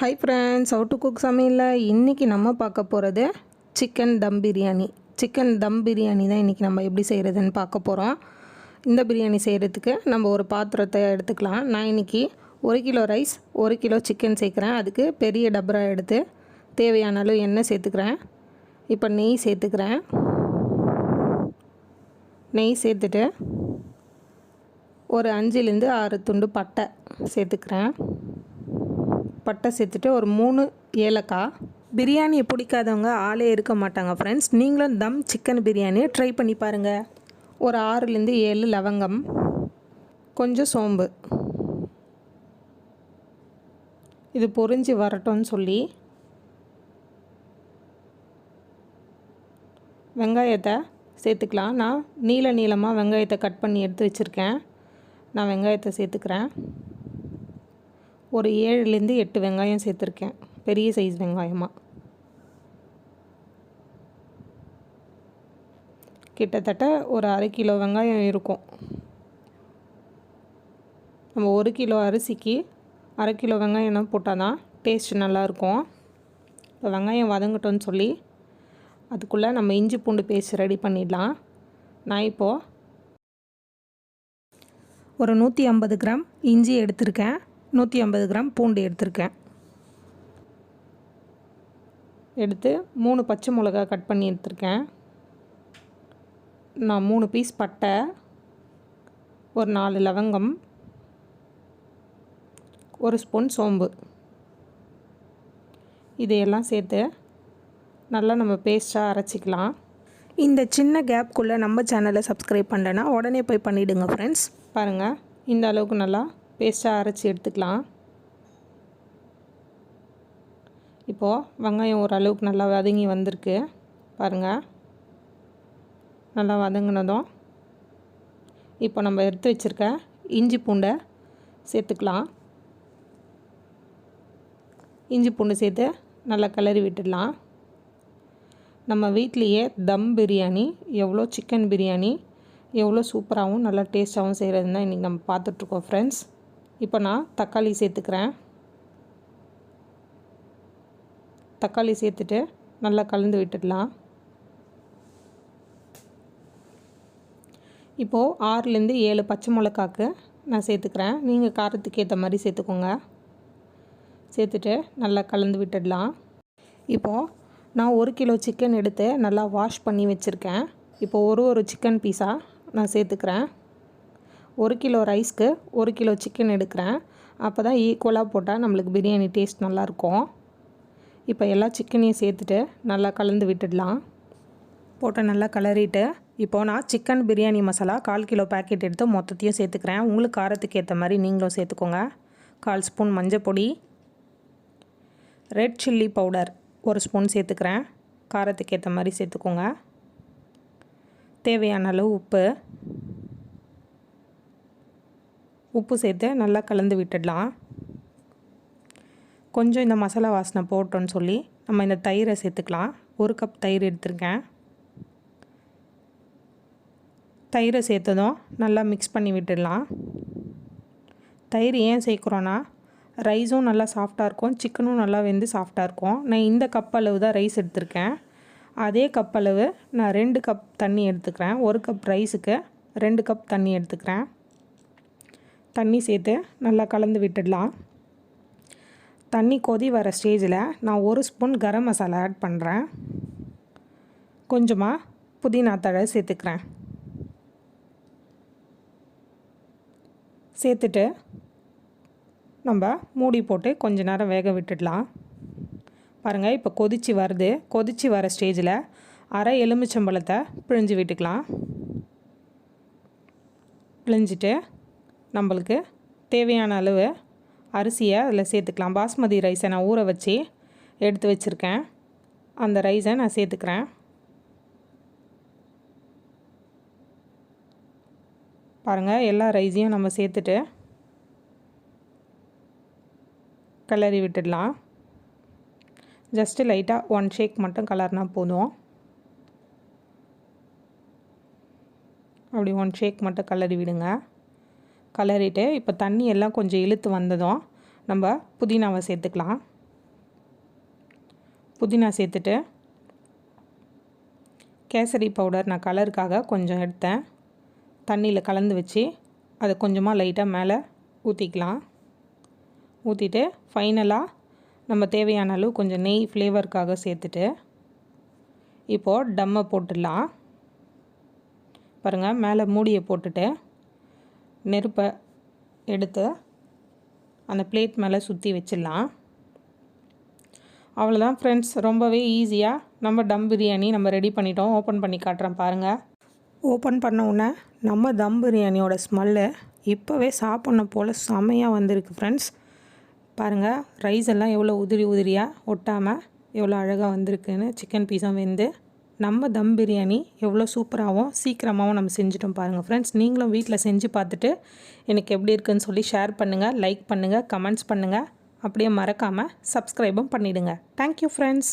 Hi friends, how to cook சமையல்ல இன்னைக்கு நம்ம பார்க்க போகிறது சிக்கன் தம் பிரியாணி. சிக்கன் தம் பிரியாணி தான் இன்னைக்கு நம்ம எப்படி செய்கிறதுன்னு பார்க்க போகிறோம். இந்த பிரியாணி செய்கிறதுக்கு நம்ம ஒரு பாத்திரத்தை எடுத்துக்கலாம். நான் இன்னைக்கு 1 கிலோ ரைஸ் 1 கிலோ சிக்கன் சேர்க்குறேன். அதுக்கு பெரிய டபரா எடுத்து தேவையான அளவு எண்ணெய் சேர்த்துக்கிறேன். இப்போ நெய் சேர்த்துக்கிறேன். நெய் சேர்த்துட்டு ஒரு 5லேருந்து 6 துண்டு பட்டை சேர்த்துக்கிறேன். பட்டை சேர்த்துட்டு ஒரு 3 ஏலக்காய். பிரியாணி பிடிக்காதவங்க ஆளே இருக்க மாட்டாங்க ஃப்ரெண்ட்ஸ். நீங்களும் தம் சிக்கன் பிரியாணியை ட்ரை பண்ணி பாருங்கள். ஒரு 6லேருந்து 7 லவங்கம், கொஞ்சம் சோம்பு. இது பொரிஞ்சு வரட்டும்னு சொல்லி வெங்காயத்தை சேர்த்துக்கலாம். நான் நீளமாக வெங்காயத்தை கட் பண்ணி எடுத்து வச்சுருக்கேன். நான் வெங்காயத்தை சேர்த்துக்கிறேன். ஒரு 7லேருந்து 8 வெங்காயம் சேர்த்துருக்கேன், பெரிய சைஸ் வெங்காயமாக. கிட்டத்தட்ட ஒரு 1/2 கிலோ வெங்காயம் இருக்கும். நம்ம 1 கிலோ அரிசிக்கு 1/2 கிலோ வெங்காயம் போட்டால் தான் டேஸ்ட் நல்லாயிருக்கும். இப்போ வெங்காயம் வதங்கட்டும்னு சொல்லி அதுக்குள்ளே நம்ம இஞ்சி பூண்டு பேஸ்ட் ரெடி பண்ணிடலாம். நான் இப்போது ஒரு 150 கிராம் இஞ்சி எடுத்திருக்கேன், 150 கிராம் பூண்டு எடுத்திருக்கேன். எடுத்து 3 பச்சை மிளகா கட் பண்ணி எடுத்திருக்கேன். நான் 3 பீஸ் பட்டை, ஒரு 4 லவங்கம், ஒரு ஸ்பூன் சோம்பு, இதையெல்லாம் சேர்த்து நல்லா நம்ம பேஸ்ட்டாக அரைச்சிக்கலாம். இந்த சின்ன கேப்குள்ளே நம்ம சேனலை சப்ஸ்கிரைப் பண்ணலைன்னா உடனே போய் பண்ணிவிடுங்க ஃப்ரெண்ட்ஸ். பாருங்கள், இந்த அளவுக்கு நல்லா பேஸ்ட்டாக அரைச்சி எடுத்துக்கலாம். இப்போது வெங்காயம் ஓரளவுக்கு நல்லா வதங்கி வந்திருக்கு பாருங்கள். நல்லா வதங்கினதும் இப்போ நம்ம எடுத்து வச்சுருக்க இஞ்சி பூண்டை சேர்த்துக்கலாம். இஞ்சி பூண்டு சேர்த்து நல்லா கிளறி விட்டுடலாம். நம்ம வீட்லேயே தம் பிரியாணி எவ்வளோ சிக்கன் பிரியாணி எவ்வளோ சூப்பராகவும் நல்லா டேஸ்ட்டாகவும் செய்கிறதுன்னு தான் இன்றைக்கி நம்ம பார்த்துட்ருக்கோம் ஃப்ரெண்ட்ஸ். இப்போ நான் தக்காளி சேர்த்துக்கிறேன். தக்காளி சேர்த்துட்டு நல்லா கலந்து விட்டுடலாம். இப்போது 6லேருந்து 7 பச்சை மிளகாக்கு நான் சேர்த்துக்கிறேன். நீங்கள் காரத்துக்கு ஏற்ற மாதிரி சேர்த்துக்கோங்க. சேர்த்துட்டு நல்லா கலந்து விட்டுடலாம். இப்போது நான் 1 கிலோ சிக்கன் எடுத்து நல்லா வாஷ் பண்ணி வச்சுருக்கேன். இப்போது ஒரு சிக்கன் பீஸாக நான் சேர்த்துக்கிறேன். 1 கிலோ ரைஸ்க்கு 1 கிலோ சிக்கன் எடுக்கிறேன். அப்போ தான் ஈக்குவலாக போட்டால் நம்மளுக்கு பிரியாணி டேஸ்ட் நல்லாயிருக்கும். இப்போ எல்லா சிக்கனையும் சேர்த்துட்டு நல்லா கலந்து விட்டுடலாம். போட்டு நல்லா கலரிட்டு இப்போது நான் chicken biryani masala 1/4 kilo packet எடுத்து மொத்தத்தையும் சேர்த்துக்கிறேன். உங்களுக்கு காரத்துக்கு ஏற்ற மாதிரி நீங்களும் சேர்த்துக்கோங்க. 1/4 ஸ்பூன் மஞ்சள் பொடி, ரெட் சில்லி பவுடர் 1 ஸ்பூன் சேர்த்துக்கிறேன். காரத்துக்கு ஏற்ற மாதிரி சேர்த்துக்கோங்க. தேவையான அளவு உப்பு சேர்த்து நல்லா கலந்து விட்டுடலாம். கொஞ்சம் இந்த மசாலா வாசனை போட்டோன்னு சொல்லி நம்ம இந்த தயிரை சேர்த்துக்கலாம். 1 கப் தயிர் எடுத்திருக்கேன். தயிரை சேர்த்ததும் நல்லா மிக்ஸ் பண்ணி விட்டுடலாம். தயிர் ஏன் சேர்க்குறோன்னா ரைஸும் நல்லா சாஃப்டாக இருக்கும், சிக்கனும் நல்லா வெந்து சாஃப்டாக இருக்கும். நான் இந்த கப் அளவு தான் ரைஸ் எடுத்திருக்கேன். அதே கப் அளவு நான் 2 கப் தண்ணி எடுத்துக்கிறேன். 1 கப் ரைஸுக்கு 2 கப் தண்ணி எடுத்துக்கிறேன். தண்ணி சேர்த்து நல்லா கலந்து விட்டுடலாம். தண்ணி கொதி வர ஸ்டேஜில் நான் 1 ஸ்பூன் கரம் மசாலா ஆட் பண்ணுறேன். கொஞ்சமாக புதினா தழை சேர்த்துக்கிறேன். சேர்த்துட்டு நம்ம மூடி போட்டு கொஞ்ச நேரம் வேக விட்டுடலாம். பாருங்கள், இப்போ கொதித்து வர ஸ்டேஜில் அரை எலுமிச்சம்பழத்தை பிழிஞ்சு விட்டுக்கலாம். பிழிஞ்சிட்டு நம்மளுக்கு தேவையான அளவு அரிசியை அதில் சேர்த்துக்கலாம். பாஸ்மதி ரைஸை நான் ஊற வச்சு எடுத்து வச்சுருக்கேன். அந்த ரைஸை நான் சேர்த்துக்கிறேன். பாருங்கள், எல்லா ரைஸையும் நம்ம சேர்த்துட்டு கிளறி விட்டுடலாம். ஜஸ்ட்டு லைட்டாக 1 ஷேக் மட்டும் கலர்னா போதும். அப்படி 1 ஷேக் மட்டும் கலரி விடுங்க. கலரிட்டு இப்போ தண்ணி எல்லாம் கொஞ்சம் இழுத்து வந்ததும் நம்ம புதினாவை சேர்த்துக்கலாம். புதினா சேர்த்துட்டு கேசரி பவுடர் நான் கலருக்காக கொஞ்சம் எடுத்தேன். தண்ணியில் கலந்து வச்சு அதை கொஞ்சமாக லைட்டாக மேலே ஊற்றிக்கலாம். ஊற்றிட்டு ஃபைனலாக நம்ம தேவையான அளவு கொஞ்சம் நெய் ஃப்ளேவருக்காக சேர்த்துட்டு இப்போது டம்மை போட்டுடலாம். பாருங்கள், மேலே மூடியை போட்டுட்டு நெருப்பை எடுத்து அந்த பிளேட் மேலே சுற்றி வச்சிடலாம். அவ்வளோதான் ஃப்ரெண்ட்ஸ், ரொம்பவே ஈஸியாக நம்ம தம் பிரியாணி நம்ம ரெடி பண்ணிட்டோம். ஓப்பன் பண்ணி காட்டுறேன் பாருங்கள். ஓப்பன் பண்ண உடனே நம்ம தம் பிரியாணியோட ஸ்மெல்லு இப்போவே சாப்பிட்ணும் போல் செமையாக வந்திருக்கு ஃப்ரெண்ட்ஸ். பாருங்கள், ரைஸ் எல்லாம் எவ்வளோ உதிரி உதிரியாக ஒட்டாமல் எவ்வளோ அழகாக வந்திருக்குன்னு. சிக்கன் பீஸும் வெந்து நம்ம தம் பிரியாணி எவ்வளோ சூப்பராகவும் சீக்கிரமாகவும் நம்ம செஞ்சுட்டோம் பாருங்கள் ஃப்ரெண்ட்ஸ். நீங்களும் வீட்டில் செஞ்சு பார்த்துட்டு எனக்கு எப்படி இருக்குன்னு சொல்லி ஷேர் பண்ணுங்கள், லைக் பண்ணுங்கள், கமெண்ட்ஸ் பண்ணுங்கள். அப்படியே மறக்காமல் சப்ஸ்கிரைபும் பண்ணிவிடுங்க. Thank you friends.